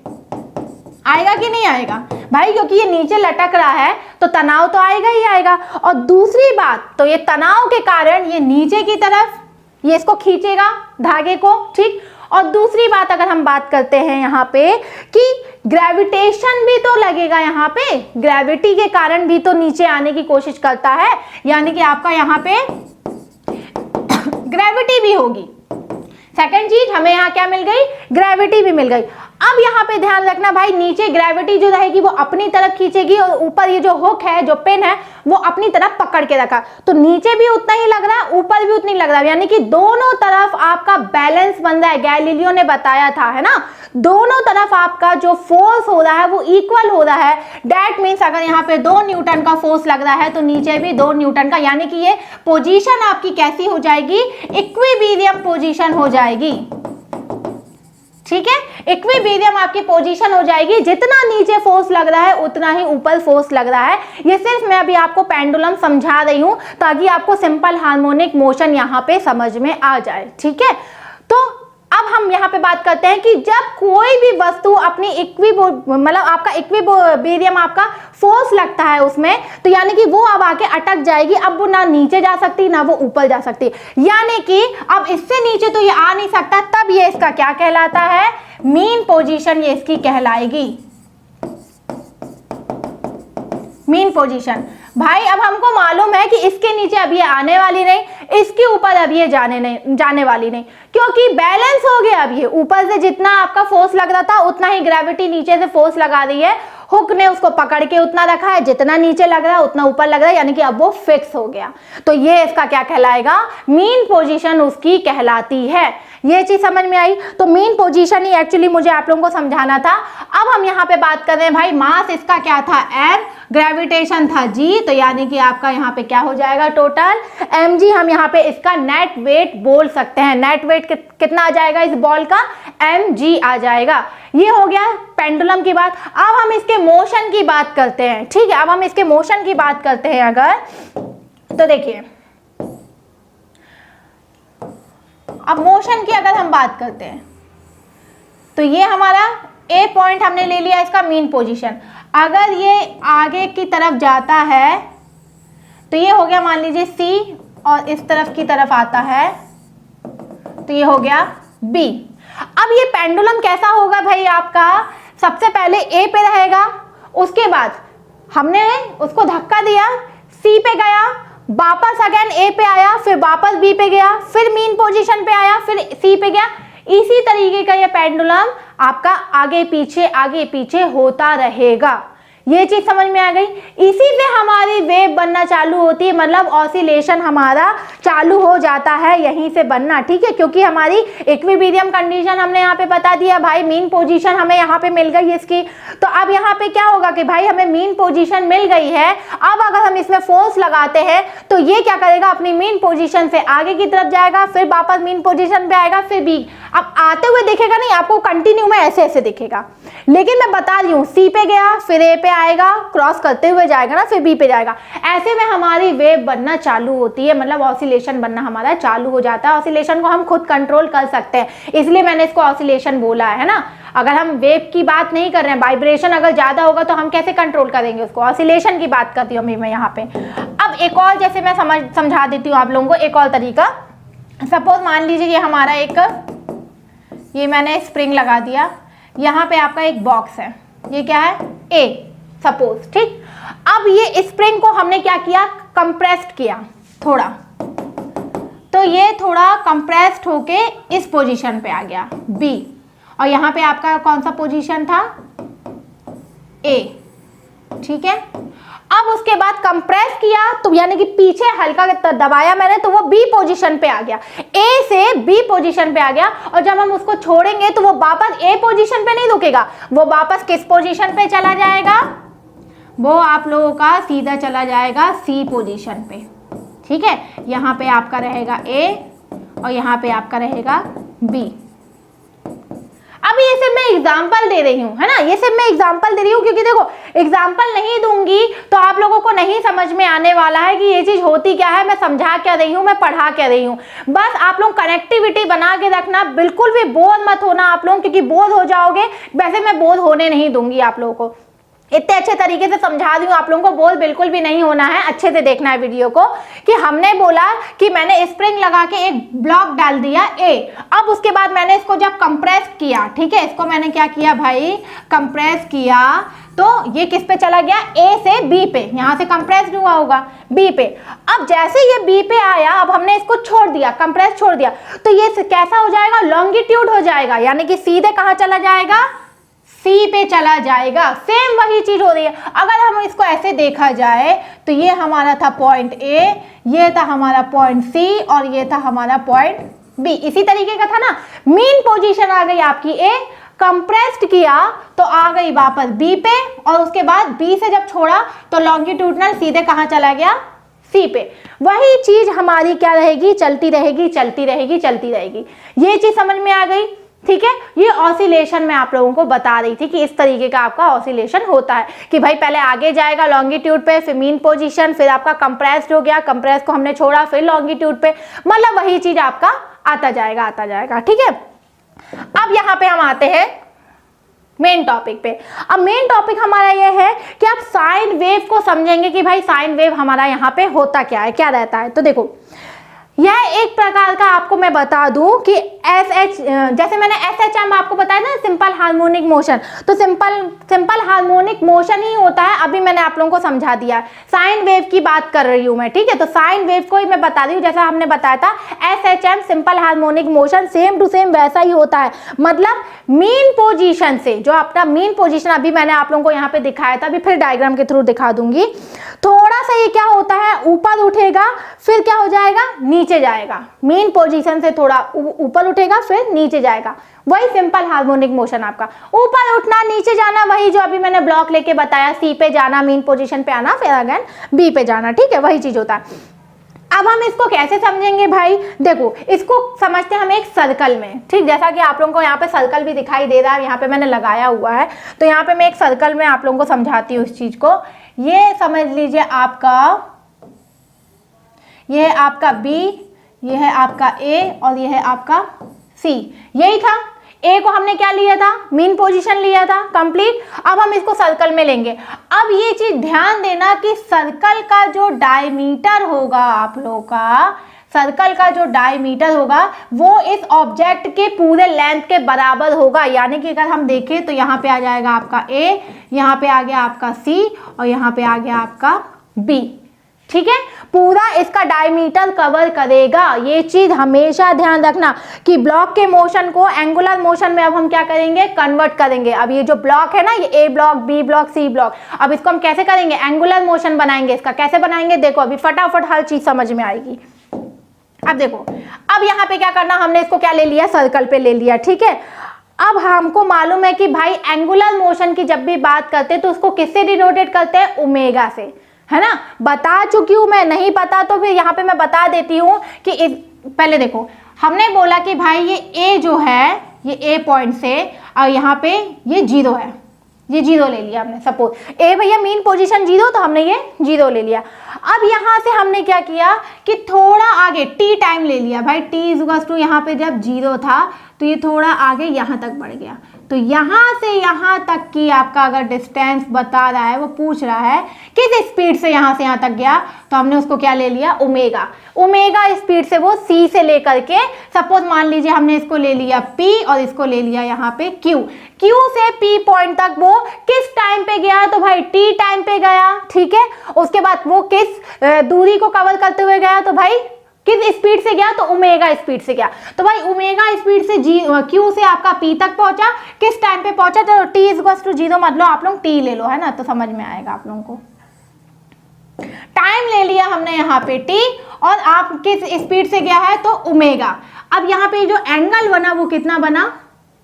आएगा कि नहीं आएगा भाई, क्योंकि ये नीचे लटक रहा है तो तनाव तो आएगा ही आएगा। और दूसरी बात, तो ये तनाव के कारण ये नीचे की तरफ ये इसको खींचेगा धागे को, ठीक, और दूसरी बात अगर हम बात करते हैं यहाँ पे कि ग्रेविटेशन भी तो लगेगा, यहाँ पे ग्रेविटी के कारण भी तो नीचे आने की कोशिश करता है, यानी कि आपका यहाँ पे ग्रेविटी भी होगी। सेकंड चीज हमें यहाँ क्या मिल गई, ग्रेविटी भी मिल गई। अब यहाँ पे ध्यान रखना भाई, नीचे ग्रेविटी जो रहेगी वो अपनी तरफ खींचेगी और ऊपर ये जो हुक है, जो पिन है, वो अपनी तरफ पकड़ के रखा, तो नीचे भी उतना ही लग रहा है, ऊपर भी उतनी लग रहा है, यानी कि दोनों तरफ आपका बैलेंस बन रहा है। गैलीलियो ने बताया था, है ना, दोनों तरफ आपका जो फोर्स हो रहा है वो इक्वल हो रहा है। दैट मीन्स अगर यहाँ पे 2 न्यूटन का फोर्स लग रहा है तो नीचे भी 2 न्यूटन का, यानी कि ये पोजीशन आपकी कैसी हो जाएगी, इक्विलिब्रियम पोजीशन हो जाएगी। ठीक है, इक्विलिब्रियम आपकी पोजीशन हो जाएगी, जितना नीचे फोर्स लग रहा है उतना ही ऊपर फोर्स लग रहा है। ये सिर्फ मैं अभी आपको पेंडुलम समझा रही हूं ताकि आपको सिंपल हार्मोनिक मोशन यहाँ पे समझ में आ जाए। ठीक है, तो अब हम यहाँ पे बात करते हैं कि जब कोई भी वस्तु अपनी मतलब आपका इक्विलिब्रियम आपका फोर्स लगता है उसमें, तो यानी कि वो अब आके अटक जाएगी, अब वो ना नीचे जा सकती ना वो ऊपर जा सकती, यानी कि अब इससे नीचे तो ये आ नहीं सकता, तब ये इसका क्या कहलाता है, मीन पोजीशन ये इसकी कहलाएगी, मीन पोजीशन। भाई अब हमको मालूम है कि इसके नीचे अब ये आने वाली नहीं, इसके ऊपर अब ये जाने वाली नहीं, क्योंकि बैलेंस हो गया। अब ये ऊपर से जितना आपका फोर्स लग रहा था उतना ही ग्रेविटी नीचे से फोर्स लगा रही है, हुक ने उसको पकड़ के उतना रखा है, जितना नीचे लग रहा है उतना ऊपर लग रहा है, यानी कि अब वो फिक्स हो गया। तो ये इसका क्या कहलाएगा, मीन पोजीशन उसकी कहलाती है। ये चीज समझ में आई। तो मीन पोजीशन ही एक्चुअली मुझे आप लोगों को समझाना था। अब हम यहाँ पे बात कर रहे हैं भाई, मास इसका क्या था, m, ग्रेविटेशन था g, तो यानी कि आपका यहाँ पे क्या हो जाएगा, टोटल mg। हम यहाँ पे इसका नेट वेट बोल सकते हैं। नेट वेट कितना आ जाएगा इस बॉल का, mg आ जाएगा। ये हो गया पेंडुलम की बात। अब हम इसके मोशन की बात करते हैं। ठीक है, अब हम इसके मोशन की बात करते हैं अगर, तो देखिए अब मोशन की अगर हम बात करते हैं तो ये हमारा ए पॉइंट हमने ले लिया इसका मीन पोजीशन। अगर ये आगे की तरफ जाता है तो ये हो गया मान लीजिए सी, और इस तरफ की तरफ आता है तो ये हो गया बी। अब ये पेंडुलम कैसा होगा भाई आपका, सबसे पहले ए पे रहेगा, उसके बाद हमने उसको धक्का दिया, सी पे गया, वापस अगेन ए पे आया, फिर वापस बी पे गया, फिर मीन पोजीशन पे आया, फिर सी पे गया। इसी तरीके का ये पेंडुलम आपका आगे पीछे होता रहेगा। ये चीज समझ में आ गई। इसी से हमारी वेव बनना चालू होती है, मतलब ऑसिलेशन हमारा चालू हो जाता है यहीं से बनना। ठीक है, क्योंकि हमारी इक्विलिब्रियम कंडीशन हमने यहाँ पे बता दिया भाई, मीन पोजीशन हमें यहाँ पे मिल गई इसकी। तो अब यहाँ पे क्या होगा कि भाई हमें मीन पोजीशन मिल गई है, अब अगर हम इसमें फोर्स लगाते हैं तो ये क्या करेगा, अपनी मीन पोजीशन से आगे की तरफ जाएगा, फिर वापस मीन पोजीशन पे आएगा, फिर बी। अब आते हुए दिखेगा नहीं आपको, कंटिन्यू में ऐसे ऐसे दिखेगा, लेकिन मैं बता रही हूँ सी पे गया, फिर ए पे आएगा, क्रॉस करते हुए जाएगा ना, फिर बी पे जाएगा। ऐसे में हमारी वेव बनना चालू होती है, मतलब ऑसिलेशन बनना हमारा चालू हो जाता है। ऑसिलेशन को हम खुद कंट्रोल कर सकते हैं, इसलिए मैंने इसको ऑसिलेशन बोला है ना। अगर हम वेव की बात नहीं कर रहे हैं, वाइब्रेशन अगर ज्यादा होगा तो हम कैसे कंट्रोल करेंगे उसको, ऑसिलेशन की बात करती हूँ मैं यहाँ पे। अब एक और जैसे मैं समझा देती हूँ आप लोगों को एक और तरीका। सपोज मान लीजिए ये हमारा ये मैंने स्प्रिंग लगा दिया, यहाँ पे आपका एक बॉक्स है, ये क्या है, ए सपोज। ठीक, अब ये स्प्रिंग को हमने क्या किया, कंप्रेस्ड किया थोड़ा, तो ये थोड़ा कंप्रेस्ड होके इस पोजीशन पे आ गया बी, और यहाँ पे आपका कौन सा पोजीशन था, ए। ठीक है, अब उसके बाद कंप्रेस किया तो यानी कि पीछे हल्का दबाया मैंने तो वो बी पोजीशन पे आ गया, ए से बी पोजीशन पे आ गया। और जब हम उसको छोड़ेंगे तो वो वापस ए पोजीशन पे नहीं रुकेगा, वो वापस किस पोजीशन पे चला जाएगा, वो आप लोगों का सीधा चला जाएगा सी पोजीशन पे। ठीक है, यहाँ पे आपका रहेगा ए और यहाँ पे आपका रहेगा बी। अब ये सिर्फ मैं एग्जाम्पल दे रही हूँ, है ना, ये सिर्फ मैं एग्जाम्पल दे रही हूँ, क्योंकि देखो एग्जाम्पल नहीं दूंगी तो आप लोगों को नहीं समझ में आने वाला है कि ये चीज होती क्या है, मैं समझा क्या रही हूँ, मैं पढ़ा क्या रही हूँ। बस आप लोग कनेक्टिविटी बना के रखना, बिल्कुल भी बोर मत होना आप लोग, क्योंकि बोर हो जाओगे। वैसे मैं बोर होने नहीं दूंगी आप लोगों को, इतने अच्छे तरीके से समझा रही हूँ आप लोगों को, बोल बिल्कुल भी नहीं होना है, अच्छे से देखना है वीडियो को। कि हमने बोला कि मैंने स्प्रिंग लगा के एक ब्लॉक डाल दिया ए, अब उसके बाद मैंने इसको जब कंप्रेस किया, ठीक है, इसको मैंने क्या किया भाई, कंप्रेस किया, तो ये किस पे चला गया, ए से बी पे, यहां से कंप्रेस हुआ होगा बी पे। अब जैसे ये बी पे आया, अब हमने इसको छोड़ दिया, कंप्रेस छोड़ दिया, तो ये कैसा हो जाएगा, लॉन्गिट्यूड हो जाएगा, यानी कि सीधे कहां चला जाएगा, सी पे चला जाएगा। सेम वही चीज हो रही है। अगर हम इसको ऐसे देखा जाए तो ये हमारा था पॉइंट ए, ये था हमारा पॉइंट सी, और ये था हमारा पॉइंट बी, इसी तरीके का था ना। मीन पोजीशन आ गई आपकी ए, कंप्रेस्ड किया तो आ गई वापस बी पे, और उसके बाद बी से जब छोड़ा तो लॉन्गिट्यूडनल सीधे कहां चला गया, सी पे। वही चीज हमारी क्या रहेगी, चलती रहेगी चलती रहेगी चलती रहेगी। ये चीज समझ में आ गई, ठीक है। ये ऑसिलेशन मैं आप लोगों को बता रही थी कि इस तरीके का आपका ऑसिलेशन होता है कि भाई पहले आगे जाएगा लॉन्गिट्यूड पे, फिर मीन पोजीशन, फिर आपका कंप्रेस्ड हो गया, कंप्रेस को हमने छोड़ा, फिर लॉन्गिट्यूड पे, मतलब वही चीज आपका आता जाएगा, ठीक है। अब यहां पे हम आते हैं मेन टॉपिक पे। अब मेन टॉपिक हमारा ये है कि आप साइन वेव को समझेंगे कि भाई साइन वेव हमारा यहाँ पे होता क्या है, क्या रहता है। तो देखो यह एक प्रकार का आपको मैं बता दूं कि एसएच, जैसे मैंने एसएचएम आपको बताया ना, सिंपल हार्मोनिक मोशन, तो सिंपल हार्मोनिक मोशन ही होता है। अभी मैंने आप लोगों को समझा दिया, साइन वेव की बात कर रही हूं मैं, ठीक है। तो साइन वेव को ही मैं बता रही हूँ, जैसा हमने बताया था SHM simple harmonic motion, same to same वैसा ही होता है। मतलब मीन पोजीशन से, जो अपना मीन पोजीशन अभी मैंने आप लोगों को यहाँ पे दिखाया था, अभी फिर डायग्राम के थ्रू दिखा दूंगी। थोड़ा सा ये क्या होता है, ऊपर उठेगा, फिर क्या हो जाएगा, नीचे जाएगा। मीन पोजीशन से थोड़ा ऊपर उठेगा, फिर नीचे जाएगा, वही सिंपल हार्मोनिक मोशन आपका। ऊपर उठना, नीचे जाना, वही जो अभी मैंने ब्लॉक लेके बताया, सी पे जाना, मीन पोजीशन पे आना, फिर अगेन बी पे जाना, ठीक है, वही चीज होता है। अब हम इसको कैसे समझेंगे भाई, देखो इसको समझते हैं हम एक सर्कल में, ठीक, जैसा कि आप लोगों को यहाँ पे सर्कल भी दिखाई दे रहा है, यहाँ पे मैंने लगाया हुआ है। तो यहाँ पे मैं एक सर्कल में आप लोगों को समझाती हूँ इस चीज को। ये समझ लीजिए आपका, ये है आपका बी, ये है आपका ए, और ये है आपका सी। यही था, ए को हमने क्या लिया था, मीन पोजीशन लिया था, कंप्लीट। अब हम इसको सर्कल में लेंगे। अब ये चीज ध्यान देना कि सर्कल का जो डायमीटर होगा, आप लोगों का सर्कल का जो डायमीटर होगा वो इस ऑब्जेक्ट के पूरे लेंथ के बराबर होगा। यानी कि अगर हम देखें तो यहाँ पे आ जाएगा आपका ए, यहाँ पे आ गया आपका सी, और यहाँ पे आ गया आपका बी, ठीक है। पूरा इसका डायमीटर कवर करेगा। ये चीज हमेशा ध्यान रखना कि ब्लॉक के मोशन को एंगुलर मोशन में अब हम क्या करेंगे, कन्वर्ट करेंगे। अब ये जो ब्लॉक है ना, ये A block, B block, C block, अब इसको हम कैसे करेंगे, एंगुलर मोशन बनाएंगे। इसका कैसे बनाएंगे, देखो अभी फटाफट हर चीज समझ में आएगी। अब देखो, अब यहाँ पे क्या करना, हमने इसको क्या ले लिया, सर्कल पे ले लिया, ठीक है। अब हमको मालूम है कि भाई एंगुलर मोशन की जब भी बात करते हैं तो उसको किससे डिनोटेट करते हैं, ओमेगा से, है ना। बता चुकी हूं मैं, नहीं पता तो फिर यहाँ पे मैं बता देती हूँ कि पहले देखो, हमने बोला कि भाई ये ए जो है, ये ए पॉइंट से, और यहाँ पे ये जीरो है, ये जीरो ले लिया हमने। सपोज ए भैया मीन पोजीशन जीरो, तो हमने ये जीरो ले लिया। अब यहाँ से हमने क्या किया कि थोड़ा आगे टी टाइम ले लिया भाई, टी इज इक्वल टू, यहाँ पे जब जीरो था तो ये थोड़ा आगे यहाँ तक बढ़ गया। तो यहाँ से यहाँ तक की आपका अगर डिस्टेंस बता रहा है, वो पूछ रहा है किस स्पीड से यहाँ से यहाँ तक गया, तो हमने उसको क्या ले लिया, ओमेगा। ओमेगा स्पीड से वो सी से लेकर के, सपोज मान लीजिए हमने इसको ले लिया पी और इसको ले लिया यहाँ पे क्यू, क्यू से पी पॉइंट तक वो किस टाइम पे गया, तो भाई टी टाइम पे गया, ठीक है। उसके बाद वो किस दूरी को कवर करते हुए गया, तो भाई किस स्पीड से गया, तो ओमेगा स्पीड से गया। तो भाई ओमेगा स्पीड से क्यू से आपका पी तक पहुंचा, किस टाइम पे पहुंचा, तो T is equal to zero, मतलब आप लोग टी ले लो, है ना, तो समझ में आएगा आप लोगों को। टाइम ले लिया हमने यहाँ पे टी, और आप किस स्पीड से गया है, तो ओमेगा। अब यहाँ पे जो एंगल बना वो कितना बना,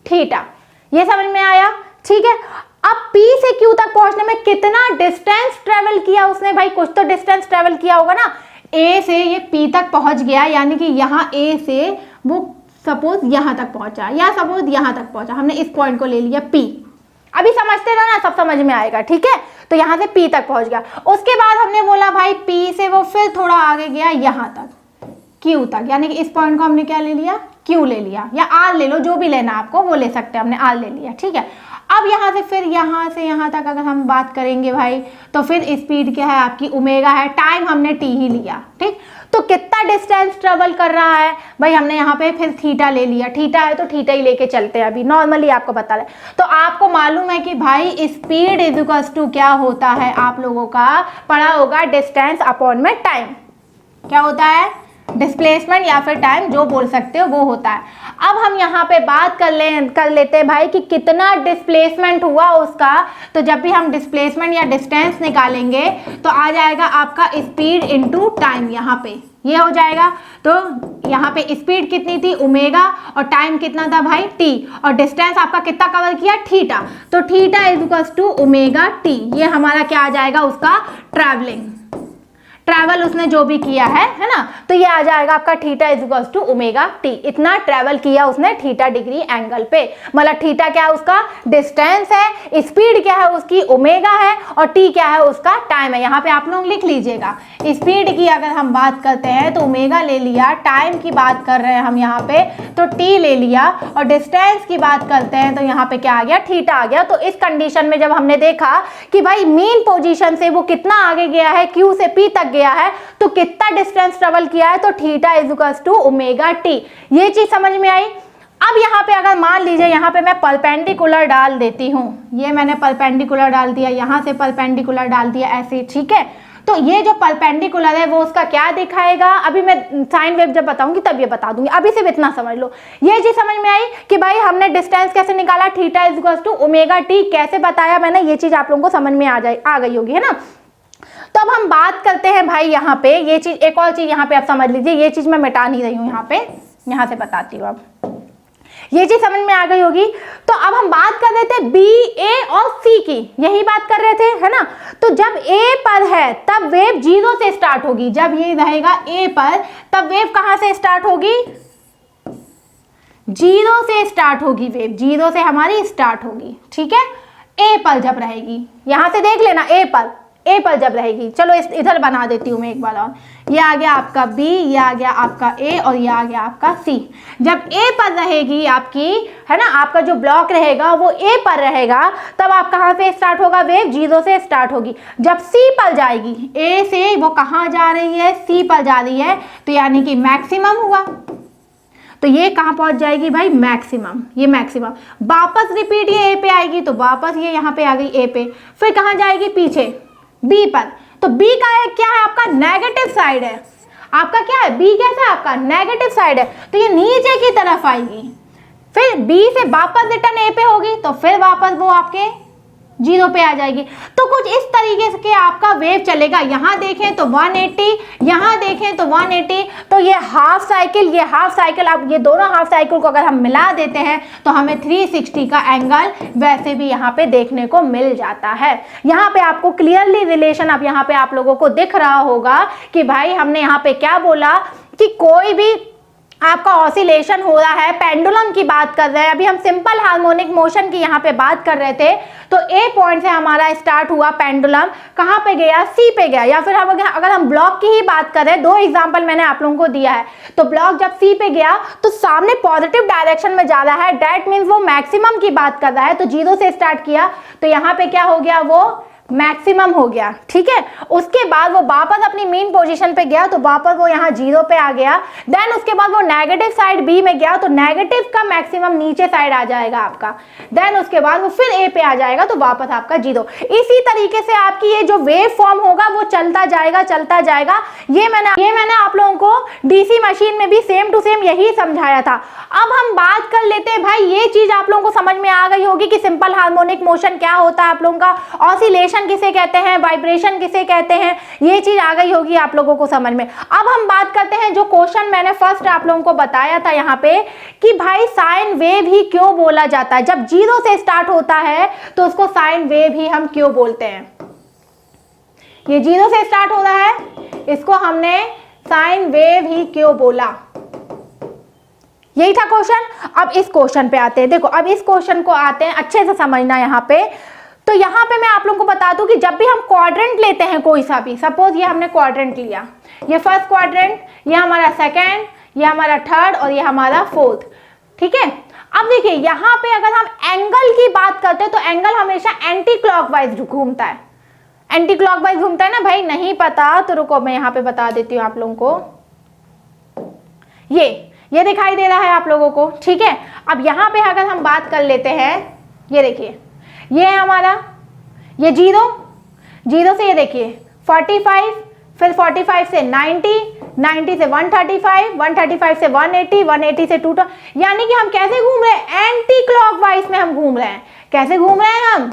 थीटा। ये समझ में आया, ठीक है। अब P से Q तक पहुंचने में कितना डिस्टेंस ट्रेवल किया उसने, भाई कुछ तो डिस्टेंस ट्रेवल किया होगा ना। A से ये P तक पहुंच गया, यानी कि यहाँ A से वो सपोज यहाँ तक पहुंचा, या सपोज यहाँ तक पहुंचा, हमने इस पॉइंट को ले लिया P। अभी समझते रहना, सब समझ में आएगा, ठीक है। तो यहाँ से P तक पहुंच गया। उसके बाद हमने बोला भाई P से वो फिर थोड़ा आगे गया यहाँ तक, Q तक, यानी कि इस पॉइंट को हमने क्या ले लिया, Q ले लिया, या R ले लो, जो भी लेना आपको वो ले सकते हैं, हमने R ले लिया, ठीक है। अब यहाँ से फिर यहाँ से यहाँ तक अगर हम बात करेंगे भाई, तो फिर स्पीड क्या है आपकी ओमेगा है, टाइम हमने टी ही लिया, ठीक। तो कितना डिस्टेंस ट्रेवल कर रहा है भाई, हमने यहाँ पे फिर थीटा ले लिया, थीटा है तो थीटा ही लेके चलते हैं, अभी नॉर्मली आपको बता रहे। तो आपको मालूम है कि भाई स्पीड इज इक्वल्स टू क्या होता है, आप लोगों का पढ़ा होगा डिस्टेंस अपॉन में टाइम, क्या होता है, डिस्प्लेसमेंट या फिर टाइम जो बोल सकते हो वो होता है। अब हम यहाँ पे बात कर लेते हैं भाई कि कितना डिस्प्लेसमेंट हुआ उसका। तो जब भी हम डिस्प्लेसमेंट या डिस्टेंस निकालेंगे तो आ जाएगा आपका स्पीड इनटू टाइम, यहाँ पे ये हो जाएगा। तो यहाँ पे स्पीड कितनी थी ओमेगा और टाइम कितना था भाई टी, और डिस्टेंस आपका कितना कवर किया थीटा, तो theta is equals to omega T. ये हमारा क्या आ जाएगा उसका ट्रैवल उसने जो भी किया है ना, तो ये आ जाएगा आपका theta is equals to omega T. इतना ट्रैवल किया उसने थीटा डिग्री एंगल पे, मतलब थीटा क्या है उसका डिस्टेंस है, स्पीड क्या है उसकी ओमेगा है, और टी क्या है उसका टाइम है। यहाँ पे आप लोग लिख लीजिएगा, स्पीड की अगर हम बात करते हैं तो ओमेगा ले लिया, टाइम की बात कर रहे हैं हम यहाँ पे तो टी ले लिया, और डिस्टेंस की बात करते हैं तो यहाँ पे क्या आ गया थीटा आ गया। तो इस कंडीशन में जब हमने देखा कि भाई मेन पोजीशन से वो कितना आगे गया है, क्यू से पी तक गया है, तो कितना डिस्टेंस ट्रेवल किया है, तो theta is equals to omega T. ये चीज समझ में आई। अब यहाँ पे अगर मान लीजिए यहाँ पे मैं परपेंडिकुलर डाल देती हूँ, ये मैंने परपेंडिकुलर डाल दिया, यहाँ से परपेंडिकुलर डाल दिया ऐसे, ठीक है। तो ये जो परपेंडिकुलर है वो उसका क्या दिखाएगा, अभी मैं साइन वेव जब बताऊंगी तब ये बता दूंगी, अभी सिर्फ इतना समझ लो। ये चीज समझ में आई कि भाई हमने डिस्टेंस कैसे निकाला, theta is equals to omega T कैसे बताया मैंने, ये चीज आप लोगों को समझ में आ गई होगी, है ना। तो अब हम बात करते हैं भाई यहाँ पे ये चीज, एक और चीज यहाँ पे आप समझ लीजिए, ये चीज मैं मिटा नहीं रही हूँ यहाँ पे, यहाँ से बताती हूँ। अब ये चीज समझ में आ गई होगी। तो अब हम बात कर रहे थे बी, ए और सी की, यही बात कर रहे थे, है ना। तो जब ए पर है तब वेव 0 से स्टार्ट होगी, जब ये रहेगा ए पर तब वेव कहां से स्टार्ट होगी, 0 से स्टार्ट होगी, वेव 0 से हमारी स्टार्ट होगी, ठीक है। ए पर जब रहेगी, यहां से देख लेना, ए पर जब रहेगी, चलो इधर बना देती हूँ मैं एक बार और, ये आ गया आपका बी, ये आ गया आपका ए और ये आ गया आपका सी। जब ए पर रहेगी आपकी, है ना, आपका जो ब्लॉक रहेगा वो ए पर रहेगा, तब आप कहाँ से स्टार्ट होगा, वेव 0 से स्टार्ट होगी। जब सी पर जाएगी, ए से वो कहाँ जा रही है, सी पर जा रही है, तो यानी कि मैक्सिमम हुआ, तो ये कहाँ पहुंच जाएगी भाई मैक्सिमम, ये मैक्सिमम। वापस रिपीट ये ए पे आएगी, तो वापस ये यहाँ पे आ गई ए पे, फिर कहाँ जाएगी पीछे बी पर, तो बी का क्या है आपका नेगेटिव साइड है, आपका क्या है बी कैसा है आपका नेगेटिव साइड है, तो ये नीचे की तरफ आएगी, फिर बी से वापस रिटर्न ए पे होगी, तो फिर वापस वो आपके 0 पे आ जाएगी। तो कुछ इस तरीके से आपका वेव चलेगा, यहाँ देखें तो 180, यहाँ देखें तो 180, तो ये हाफ साइकिल, अब ये दोनों हाफ साइकिल को अगर हम मिला देते हैं तो हमें 360 का एंगल वैसे भी यहाँ पे देखने को मिल जाता है। यहाँ पे आपको क्लियरली रिलेशन अब यहाँ पे आप लोगों को दिख रहा होगा कि भाई हमने यहाँ पे क्या बोला कि कोई भी आपका ऑसिलेशन हो रहा है, पेंडुलम की बात कर रहे हैं, अभी हम सिंपल हार्मोनिक मोशन की यहाँ पे बात कर रहे थे, तो ए पॉइंट से हमारा स्टार्ट हुआ पेंडुलम, कहाँ पे गया सी पे गया, या फिर अगर हम ब्लॉक की ही बात करें, 2 एग्जांपल मैंने आप लोगों को दिया है, तो ब्लॉक जब सी पे गया तो सामने पॉजिटिव डायरेक्शन में जा रहा है, दैट मीन्स वो मैक्सिमम की बात कर रहा है, तो 0 से स्टार्ट किया, तो यहाँ पे क्या हो गया, वो मैक्सिमम हो गया, ठीक है। उसके बाद वो वापस अपनी मेन पोजीशन पे गया, तो वापस वो यहाँ 0 पे आ गया, देन उसके बाद वो नेगेटिव साइड बी में गया, तो नेगेटिव का मैक्सिमम नीचे साइड आ जाएगा आपका, देन उसके बाद वो फिर ए पे आ जाएगा, तो वापस आपका 0। इसी तरीके से आपकी ये जो वेव फॉर्म होगा वो चलता जाएगा। ये मैंने आप लोगों को डीसी मशीन में भी सेम टू सेम यही समझाया था। अब हम बात कर लेते हैं भाई, ये चीज आप लोगों को समझ में आ गई होगी कि सिंपल हार्मोनिक मोशन क्या होता है, आप लोगों का ऑसिलेशन किसे कहते हैं, वाइब्रेशन किसे कहते हैं, ये चीज आ गई होगी आप लोगों को समझ में। अब हम बात करते हैं जो क्वेश्चन मैंने फर्स्ट आप लोगों को बताया था यहाँ पे कि भाई साइन वेव ही क्यों बोला जाता है, जब 0 से स्टार्ट होता है तो उसको साइन वेव ही हम क्यों बोलते हैं। ये 0 से स्टार्ट हो रहा है, इसको हमने साइन वेव ही क्यों बोला, यही था क्वेश्चन। अब इस क्वेश्चन पे आते हैं, देखो अब इस क्वेश्चन को आते हैं, अच्छे से समझना यहाँ पे। तो यहाँ पे मैं आप लोगों को बता दूं कि जब भी हम क्वाड्रेंट लेते हैं कोई सा भी, सपोज ये हमने क्वाड्रेंट लिया, ये फर्स्ट क्वाड्रेंट, ये हमारा सेकंड, ये हमारा थर्ड और ये हमारा फोर्थ, ठीक है। अब देखिए यहाँ पे अगर हम एंगल की बात करते हैं तो एंगल हमेशा एंटी क्लॉकवाइज घूमता है, एंटी क्लॉकवाइज घूमता है ना भाई। नहीं पता तो रुको मैं यहाँ पे बता देती हूँ आप लोगों को। ये दिखाई दे रहा है आप लोगों को, ठीक है। अब यहाँ पे अगर हम बात कर लेते हैं, ये देखिए ये है हमारा, ये 0 से ये देखिए 45, फिर 45 से 90, 90 से 135, 135 से 180, 180 से 220, यानी कि हम कैसे घूम रहे हैं, एंटी क्लॉकवाइज में हम घूम रहे हैं। कैसे घूम रहे हैं हम,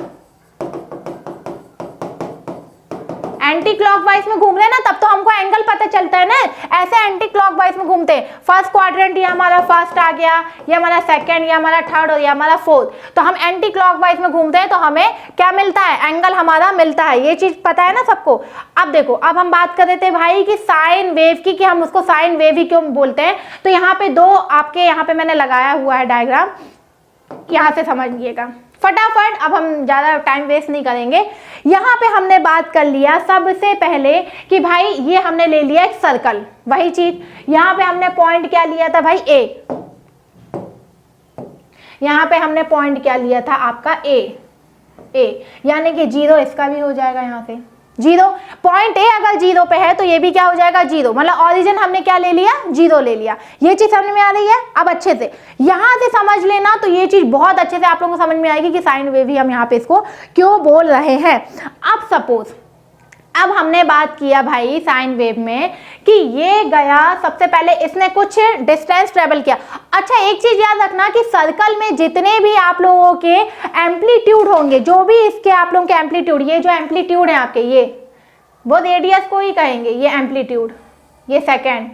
एंटी क्लॉकवाइज में घूम रहे हैं ना, तब तो हमको एंगल पता चलता है ना। ऐसे एंटी क्लॉकवाइज में घूमते हैं। फर्स्ट क्वाड्रेंट ये हमारा फर्स्ट आ गया, ये हमारा सेकंड, ये हमारा थर्ड और ये हमारा फोर्थ। तो हम एंटी क्लॉकवाइज में घूमते हैं तो हमें क्या मिलता है, एंगल हमारा मिलता है। ये चीज पता है ना सबको। अब देखो, अब हम बात कर रहे थे भाई कि साइन वेव की, कि हम उसको साइन वेव ही क्यों बोलते हैं। तो यहाँ पे दो आपके यहाँ पे मैंने लगाया हुआ है डायग्राम, यहाँ से समझिएगा फटाफट। अब हम ज़्यादा टाइम वेस्ट नहीं करेंगे। यहाँ पे हमने बात कर लिया सबसे पहले कि भाई ये हमने ले लिया एक सर्कल, वही चीज यहाँ पे हमने पॉइंट क्या लिया था भाई, ए। यहाँ पे हमने पॉइंट क्या लिया था आपका ए, यानी कि 0 इसका भी हो जाएगा यहाँ से 0। पॉइंट ए अगर 0 पे है तो ये भी क्या हो जाएगा 0, मतलब ओरिजिन हमने क्या ले लिया, 0 ले लिया। ये चीज समझ में आ रही है। अब अच्छे से यहां से समझ लेना, तो ये चीज बहुत अच्छे से आप लोगों को समझ में आएगी कि साइन वेव ही हम यहाँ पे इसको क्यों बोल रहे हैं। अब सपोज, अब हमने बात किया भाई साइन वेव में कि ये गया, सबसे पहले इसने कुछ डिस्टेंस ट्रेवल किया। अच्छा एक चीज याद रखना कि सर्कल में जितने भी आप लोगों के एम्पलीट्यूड होंगे, जो भी इसके आप लोगों के एम्पलीट्यूड, ये जो एम्पलीट्यूड है आपके, ये वो रेडियस को ही कहेंगे, ये एम्पलीट्यूड, ये सेकेंड,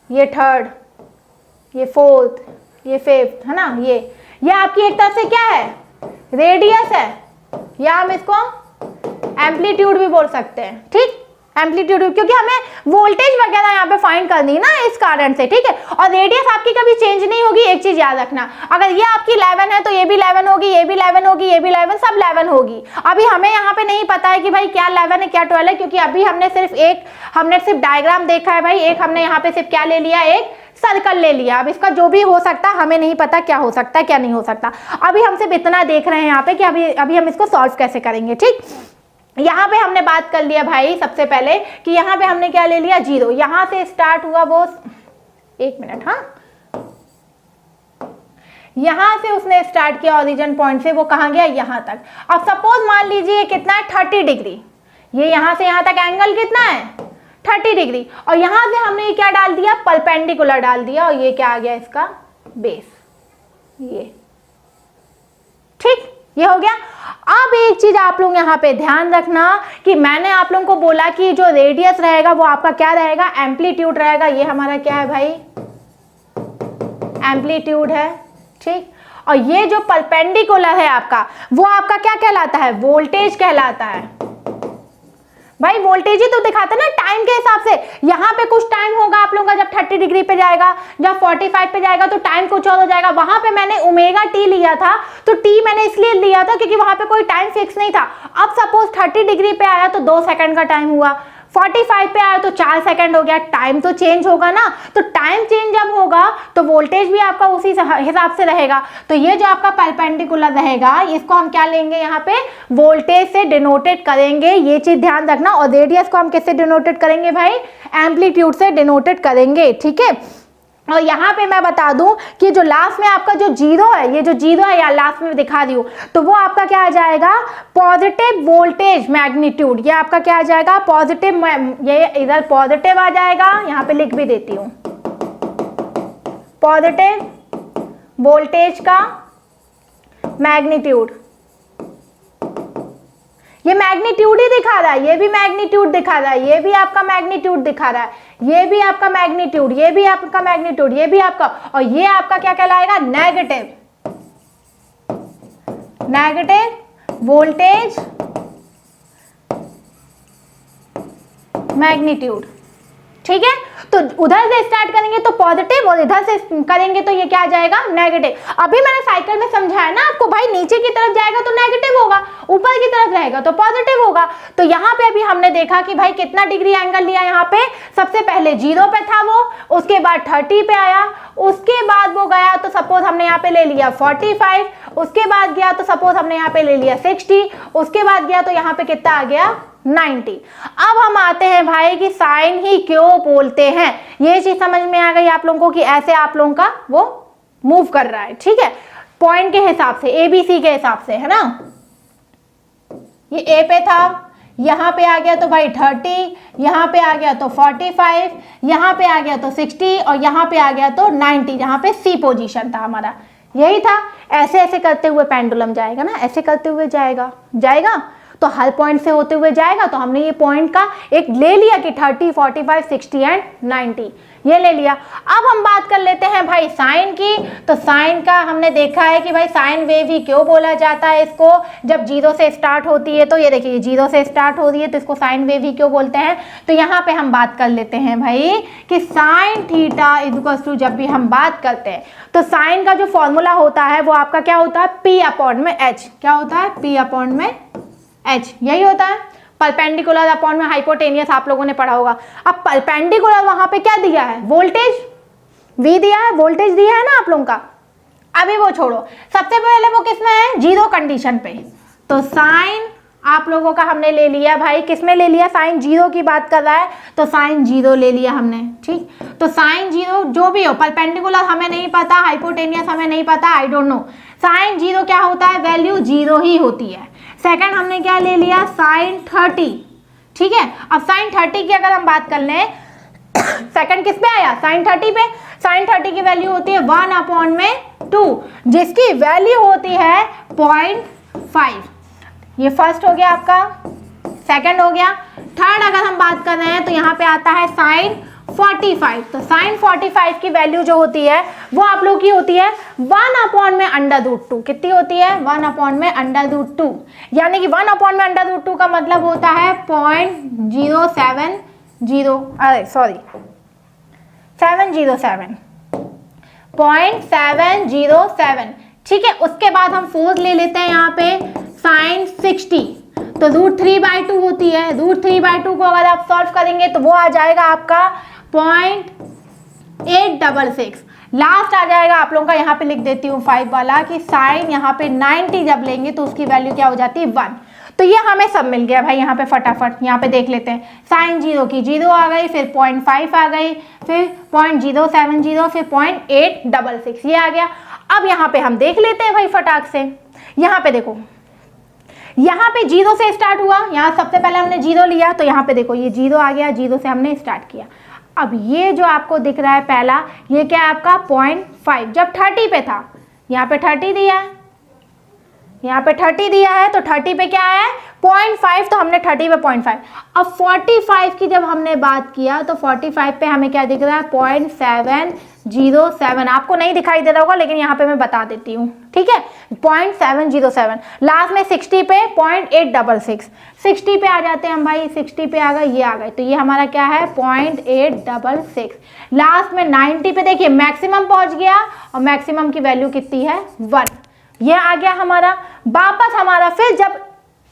ये थर्ड, ये फोर्थ, ये फिफ्थ, है ना। ये आपकी एक तरह से क्या है, रेडियस है, या हम इसको एम्पलीट्यूड भी बोल सकते हैं, ठीक। एम्पलीट्यूड, क्योंकि हमें वोल्टेज वगैरह यहाँ पे फाइंड करनी ना, इस कारण से, ठीक है। और रेडियस आपकी कभी चेंज नहीं होगी। एक चीज याद रखना, अगर ये आपकी 11 है तो ये भी 11 होगी, ये भी 11 होगी, ये भी 11, सब 11 होगी। अभी हमें यहाँ पे नहीं पता है कि भाई क्या 11 है क्या 12 है, क्योंकि अभी हमने सिर्फ डायग्राम देखा है भाई। एक हमने यहाँ पे सिर्फ क्या ले लिया, एक सर्कल ले लिया। अब इसका जो भी हो सकता है हमें नहीं पता, क्या हो सकता है क्या नहीं हो सकता। अभी हम सिर्फ इतना देख रहे हैं यहाँ पे कि अभी हम इसको सॉल्व कैसे करेंगे, ठीक। यहाँ पे हमने बात कर लिया भाई सबसे पहले कि यहाँ पे हमने क्या ले लिया, 0। यहाँ से स्टार्ट हुआ वो, एक मिनट, हाँ, यहाँ से उसने स्टार्ट किया ओरिजिन पॉइंट से, वो कहाँ गया, यहाँ तक। अब सपोज मान लीजिए कितना है, 30 डिग्री। ये यहाँ से यहाँ तक एंगल कितना है, 30 डिग्री। और यहाँ से हमने ये क्या डाल दिया, परपेंडिकुलर डाल दिया, और ये क्या आ गया इसका बेस, ये, ठीक, ये हो गया। अब एक चीज आप लोग यहाँ पे ध्यान रखना कि मैंने आप लोगों को बोला कि जो रेडियस रहेगा वो आपका क्या रहेगा, एम्पलीट्यूड रहेगा। ये हमारा क्या है भाई, एम्पलीट्यूड है, ठीक। और ये जो परपेंडिकुलर है आपका, वो आपका क्या कहलाता है, वोल्टेज कहलाता है। भाई वोल्टेज ही तो दिखाता है ना टाइम के हिसाब से। यहाँ पे कुछ टाइम होगा आप लोगों का, जब 30 डिग्री पे जाएगा, जब 45 पे जाएगा तो टाइम कुछ और हो जाएगा। वहां पे मैंने ओमेगा टी लिया था, तो टी मैंने इसलिए लिया था क्योंकि वहां पे कोई टाइम फिक्स नहीं था। अब सपोज 30 डिग्री पे आया तो 2 सेकंड का टाइम हुआ, 45 पे आया तो 4 सेकंड हो गया। टाइम तो चेंज होगा ना, तो टाइम चेंज जब होगा तो वोल्टेज भी आपका उसी हिसाब से रहेगा। तो ये जो आपका परपेंडिकुलर रहेगा, इसको हम क्या लेंगे, यहाँ पे वोल्टेज से डिनोटेड करेंगे, ये चीज ध्यान रखना। और रेडियस को हम किससे डिनोटेड करेंगे भाई, एम्पलीट्यूड से डिनोटेड करेंगे, ठीक है। और यहाँ पे मैं बता दूं कि जो लास्ट में आपका जो 0 है, ये जो 0 है यार लास्ट में दिखा दी हूँ, तो वो आपका क्या आ जाएगा, पॉजिटिव वोल्टेज मैग्नीट्यूड। ये आपका क्या आ जाएगा, पॉजिटिव, ये इधर पॉजिटिव आ जाएगा, यहाँ पे लिख भी देती हूँ, पॉजिटिव वोल्टेज का मैग्नीट्यूड। ये मैग्नीट्यूड ही दिखा रहा है, ये भी मैग्नीट्यूड दिखा रहा है, ये भी आपका मैग्नीट्यूड दिखा रहा है, ये भी आपका मैग्नीट्यूड, ये भी आपका मैग्नीट्यूड, ये भी आपका, और ये आपका क्या कहलाएगा, नेगेटिव वोल्टेज मैग्नीट्यूड, ठीक है। तो उधर से स्टार्ट करेंगे तो पॉजिटिव और इधर से करेंगे तो ये क्या आ जाएगा, नेगेटिव। अभी मैंने साइकिल में समझाया ना आपको, भाई नीचे की तरफ जाएगा तो नेगेटिव होगा, ऊपर की तरफ रहेगा तो पॉजिटिव होगा। तो यहाँ पे अभी हमने देखा कि भाई कितना डिग्री एंगल लिया, यहाँ पे सबसे पहले 0 पे था वो, उसके बाद 30 पे आया, उसके बाद वो गया तो सपोज हमने यहाँ पे ले लिया 45, उसके बाद गया तो सपोज हमने यहाँ पे ले लिया 60, उसके बाद गया तो यहाँ पे कितना आ गया 90। अब हम आते हैं भाई कि साइन ही क्यों बोलते हैं। ये चीज समझ में आ गई आप लोगों को कि ऐसे आप लोगों का वो मूव कर रहा है, ठीक है, पॉइंट के हिसाब से, ABC के हिसाब से, है ना। ये A पे था, यहाँ पे आ गया तो भाई 30, यहाँ पे आ गया तो 45, यहाँ पे आ गया तो 60 और यहाँ पे आ गया तो 90, जहाँ पे C पोजीशन था हमारा, यही था। ऐसे ऐसे करते हुए पेंडुलम जाएगा ना, ऐसे करते हुए जाएगा तो हर पॉइंट से होते हुए जाएगा। तो हमने ये पॉइंट का एक ले लिया कि 30, 45, 60 एंड 90, ये ले लिया। अब हम बात कर लेते हैं भाई साइन की। तो साइन का हमने देखा है कि भाई साइन वेव ही क्यों बोला जाता है इसको, जब 0 से स्टार्ट होती है। तो ये देखिए 0 से स्टार्ट हो रही है तो इसको साइन वेव ही क्यों बोलते हैं। तो यहाँ पे हम बात कर लेते हैं भाई कि साइन थीटा इक्वल्स टू, जब भी हम बात करते हैं तो साइन का जो फॉर्मूला होता है वो आपका क्या होता है, P/H। क्या होता है, P/H, यही होता है। परपेंडिकुलर अपॉन में हाइपोटेनियस आप लोगों ने पढ़ा होगा। अब परपेंडिकुलर वहां पे क्या दिया है, वोल्टेज V दिया है, वोल्टेज दिया है ना आप लोगों का। अभी वो छोड़ो, सबसे पहले वो किसमें है, 0 कंडीशन पे। तो साइन आप लोगों का हमने ले लिया भाई, किसमें ले लिया, साइन 0 की बात कर रहा है तो साइन 0 ले लिया हमने, ठीक। तो साइन 0 जो भी हो, परपेंडिकुलर हमें नहीं पता, हाइपोटेनियस हमें नहीं पता, आई डोंट नो। साइन 0 क्या होता है, वैल्यू 0 ही होती है। सेकंड हमने क्या ले लिया, साइन 30, ठीक है। अब साइन 30 की अगर हम बात कर लें, सेकंड किस पे आया, साइन 30 पे। साइन 30 की वैल्यू होती है 1/2, जिसकी वैल्यू होती है 0.5। ये फर्स्ट हो गया आपका, सेकंड हो गया। थर्ड अगर हम बात कर रहे हैं तो यहाँ पे आता है साइन 45। तो साइन 45 की वैल्यू जो होती है वो आप लोग की होती है 1/√2। कितनी होती है, 1/√2। यानी कि 1/√2 का मतलब होता है 0.707, ठीक है। उसके बाद हम फोर्थ ले लेते हैं यहाँ पे साइन 60। तो √3/2 होती है, √3/2 को अगर आप सॉल्व करेंगे तो वो आ जाएगा आपका 0.866। लास्ट आ जाएगा आप लोगों का, यहाँ पे लिख देती हूँ 5 वाला, कि साइन यहाँ पे 90 जब लेंगे तो उसकी वैल्यू क्या हो जाती है, 1। तो ये हमें सब मिल गया भाई। यहाँ पे फटाफट यहाँ पे देख लेते हैं, साइन 0 की 0 आ गई, फिर 0.5 आ गई, फिर 0.070, फिर 0.866, ये आ गया। अब यहाँ पे हम देख लेते हैं भाई फटाक से। यहाँ पे देखो, यहाँ पे 0 से स्टार्ट हुआ, यहाँ सबसे पहले हमने 0 लिया तो यहाँ पे देखो ये 0 आ गया, 0 से हमने स्टार्ट किया। अब ये जो आपको दिख रहा है पहला, ये क्या है आपका 0.5, जब 30 पे था, यहाँ पे 30 दिया है, यहाँ पे 30 दिया है, तो 30 पे क्या है 0.5, तो हमने 30 पे 0.5। अब 45 की जब हमने बात किया तो 45 पे हमें क्या दिख रहा है 0.707। आपको नहीं दिखाई दे रहा होगा लेकिन यहाँ पे मैं बता देती हूँ, ठीक है, 0.707। लास्ट में 60 पे 0.866, 60 पे आ जाते हैं हम भाई, 60 पे आ गए, ये आ गए, तो ये हमारा क्या है 0.866। लास्ट में 90 पे देखिए मैक्सिमम पहुंच गया और मैक्सिमम की वैल्यू कितनी है 1, ये आ गया हमारा। वापस हमारा फिर जब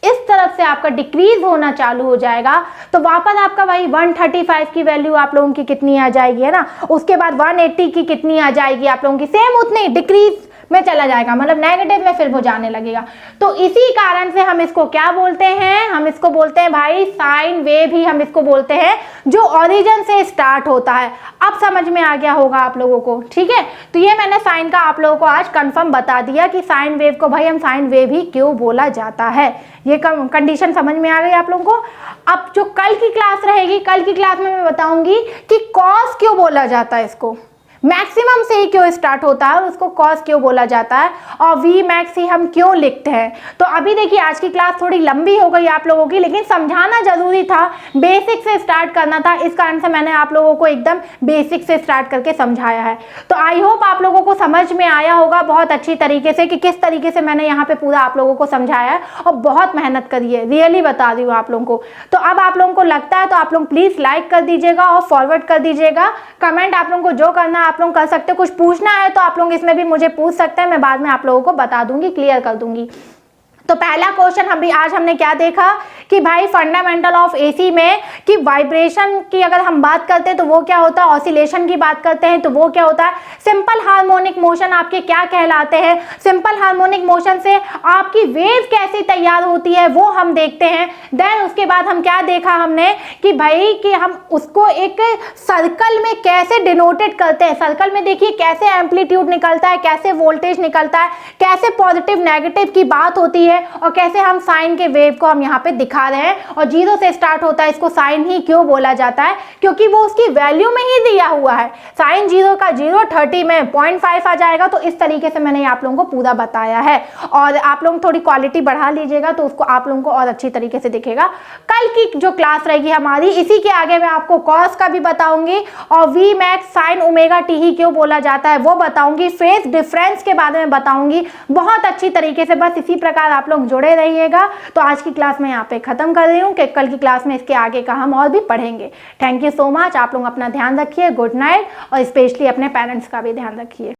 इस तरफ से आपका डिक्रीज होना चालू हो जाएगा तो वापस आपका भाई 135 की वैल्यू आप लोगों की कितनी आ जाएगी, है ना। उसके बाद 180 की कितनी आ जाएगी आप लोगों की, सेम उतनी डिक्रीज में चला जाएगा, मतलब नेगेटिव में फिर वो जाने लगेगा। तो इसी कारण से हम इसको क्या बोलते हैं, हम इसको बोलते हैं भाई साइन वेव ही हम इसको बोलते हैं, जो ओरिजिन से स्टार्ट होता है। अब समझ में आ गया होगा आप लोगों को, ठीक है। तो ये मैंने साइन का आप लोगों को आज कंफर्म बता दिया कि साइन वेव को भाई हम साइन वेव ही क्यों बोला जाता है। ये कंडीशन समझ में आ गई आप लोगों को। अब जो कल की क्लास रहेगी, कल की क्लास में मैं बताऊंगी कि कॉस क्यों बोला जाता है इसको, मैक्सिमम से ही क्यों स्टार्ट होता है और उसको कॉस क्यों बोला जाता है और वी मैक्स ही हम क्यों लिखते हैं। तो अभी देखिए आज की क्लास थोड़ी लंबी हो गई आप लोगों की, लेकिन समझाना जरूरी था, बेसिक से स्टार्ट करना था, इस कारण से मैंने आप लोगों को एकदम बेसिक से स्टार्ट करके समझाया है। तो आई होप आप लोगों को समझ में आया होगा बहुत अच्छी तरीके से कि किस तरीके से मैंने यहाँ पे पूरा आप लोगों को समझाया है और बहुत मेहनत करी है, रियली बता रही हूँ आप लोगों को। तो अब आप लोगों को लगता है तो आप लोग प्लीज लाइक कर दीजिएगा और फॉरवर्ड कर दीजिएगा। कमेंट आप लोगों को जो करना है आप लोग कर सकते हो, कुछ पूछना है तो आप लोग इसमें भी मुझे पूछ सकते हैं, मैं बाद में आप लोगों को बता दूंगी, क्लियर कर दूंगी। तो पहला क्वेश्चन आज हमने क्या देखा कि भाई फंडामेंटल ऑफ एसी में कि वाइब्रेशन की अगर हम बात करते हैं तो वो क्या होता है, ऑसिलेशन की बात करते हैं तो वो क्या होता है, सिंपल हार्मोनिक मोशन आपके क्या कहलाते हैं, सिंपल हार्मोनिक मोशन से आपकी वेव कैसे तैयार होती है वो हम देखते हैं। देन उसके बाद हम क्या देखा हमने कि भाई कि हम उसको एक सर्कल में कैसे डिनोटेड करते हैं, सर्कल में देखिए कैसे एम्पलीट्यूड निकलता है, कैसे वोल्टेज निकलता है, कैसे पॉजिटिव नेगेटिव की बात होती है और कैसे हम साइन के वेव को हम यहाँ पे दिखा रहे हैं। और जीरो से स्टार्ट होता है, इसको साइन ही क्यों बोला जाता है, क्योंकि वो उसकी वैल्यू में ही दिया हुआ है। साइन जीरो का 0 30 में 0.5 आ जाएगा। तो इस तरीके से मैंने आप लोगों को पूरा बताया है और आप लोग थोड़ी क्वालिटी बढ़ा लीजिएगा तो उसको आप लोगों को और अच्छी तरीके से दिखेगा। कल की जो क्लास रहेगी हमारी, इसी के आगे मैं आपको कॉस का भी बताऊंगी और V max sine omega T ही क्यों बोला जाता है वो बताऊंगी, फेज डिफरेंस के बारे में बताऊंगी बहुत अच्छी तरीके से। बस इसी प्रकार आप लोग जुड़े रहिएगा। तो आज की क्लास मैं यहाँ पे खत्म कर रही हूँ कि कल की क्लास में इसके आगे का हम और भी पढ़ेंगे। Thank you so much. आप लोग अपना ध्यान रखिए, गुड नाइट और स्पेशली अपने पेरेंट्स का भी ध्यान रखिए।